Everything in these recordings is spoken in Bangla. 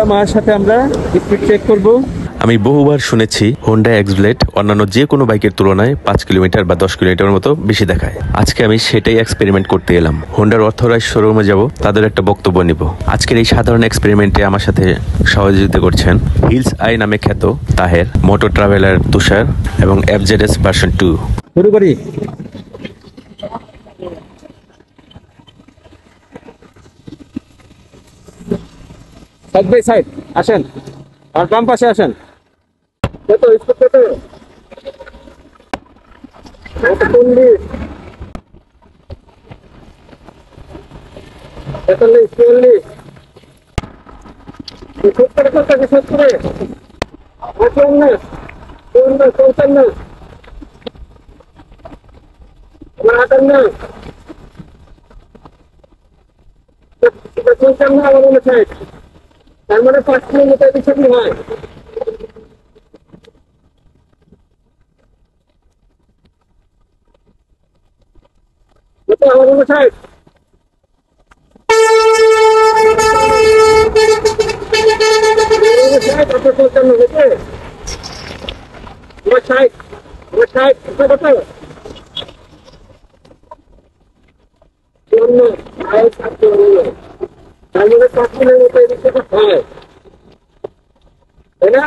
আমার সাথে আমরা স্পিড চেক করব। আমি বহুবার শুনেছি হোন্ডা এক্সব্লেড অন্যান্য যে কোনো বাইকের তুলনায় 5 কিলোমিটার বা 10 কিলোমিটার মতো বেশি দেখায়। আজকে আমি সেটাই এক্সপেরিমেন্ট করতে এলাম। হোন্ডার অথরাইজ শোরুমে যাব, তাদের একটা বক্তব্য নিব। আজকের এই সাধারণ এক্সপেরিমেন্টে আমার সাথে সহযোগিতা করছেন হিলস আই নামে খ্যাত তাহের, মোটর ট্রাভেলার তুষার এবং FZS ভার্সন 2। শুরু করি। সাইড বাই সাইড আসেন, আর বাম পাশে আসেন। কত স্পিড কত? 40, 43, 44, 70 করতেছে, 70, 55, 55, 58, 55, তার মানে 5 কিলোমিটার পিছনে হয়। কত আমার 59, 55 হয়েছে। 60, 60 কত? 54, 57, তার মানে 5 কিলোমিটার পিছনে হয়, তাই না?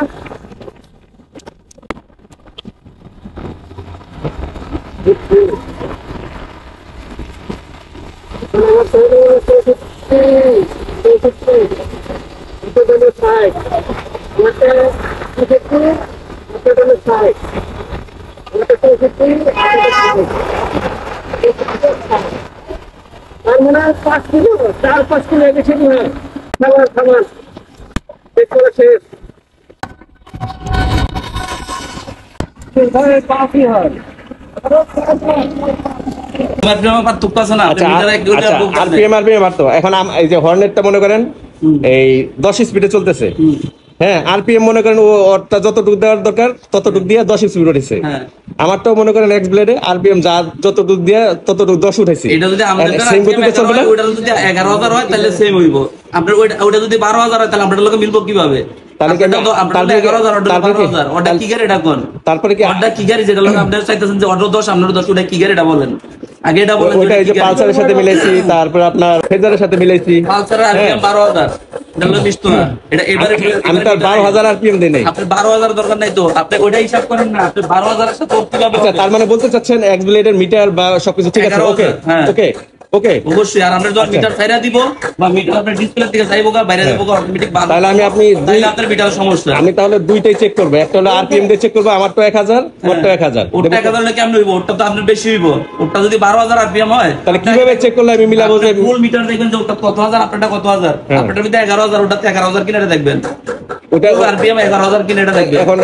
তার মানে 5 কিলো, 4-5 কিলো বেশি হয়। খাবার খাবার চেক করা শেষ। পাঁচই হয়। এখন এই যে হর্নেটটা মনে করেন এই 10 স্পিডে চলতেছে। হ্যাঁ, আরপিএম মনে করেন ওরটা যতটুকু দেওয়ার দরকার ততটুকু দিয়ে 10 স্পিড উঠেছে। আমারটাও মনে করেন এক্স ব্লেডে আরপিএম যা যতটুকু দিয়ে ততটুকু 10 উঠেছে। এটা যদি আমাদের সেম গতিতে চলবে না, ওটা যদি 11,000 হয় তাহলে সেম হইব। আপনার ওটা যদি 12,000 হয় তাহলে আপনাদের লগে মিলবো কিভাবে? তাহলে কি আপনাদের 11,000 ওটা 12,000 ওটা কি গাড়ি এটা কোন? তারপরে কি ওটা কি গাড়ি যেটা লগে আপনারা চাইতেছেন যে অর্ডার 10 আপনারা 10 ওটা কি গাড়ি এটা বলেন? আগে এটা বলেন। ওটা এই যে পালসারের সাথে মিলাইছি, তারপর আপনার ফেজারের সাথে মিলাইছি। পালসারের আরপিএম 12,000 এটা হলো মিষ্ট না। এটা এবারে আমি তার 12,000 আরপিএম দেই নাই। আপনি 12,000 দরকার নাই তো, আপনি ওইটা হিসাব করেন না। আপনি 12,000 এর সাথে কিভাবে? আচ্ছা, তার মানে বলতে চাচ্ছেন এক্স ব্লেডের মিটার বা সবকিছু ঠিক আছে? ওকে ওকে ওকে, অবশ্যই। আর আমরা যখন মিটার ছাইরা দিব বা মিটার আপনার ডিসপ্লে থেকে যাইবো গা বাইরে যাবো গা অটোমেটিক বাদ। তাহলে তাহলে আপনার মিটার সমস্যা। আমি তাহলে দুইটাই চেক করব। একটা হলো আরপিএম দিয়ে চেক করব, আমারটা 1000, ওরটা 1000। ওরটা 1000 হলে কেমন হইব? ওরটা তো আপনার বেশি হইব। ওরটা যদি 12,000 আরপিএম হয় তাহলে কিভাবে চেক করলে আমি মিলাবো যে ফুল মিটার দেখবেন যে ওটা কত হাজার, আপনারটা কত হাজার? আপনারটার ভিতরে 11,000, ওটাতে 11,000 কিনা দেখবেন। ওটা আরপিএম 11,000 কিনা দেখবেন। এখন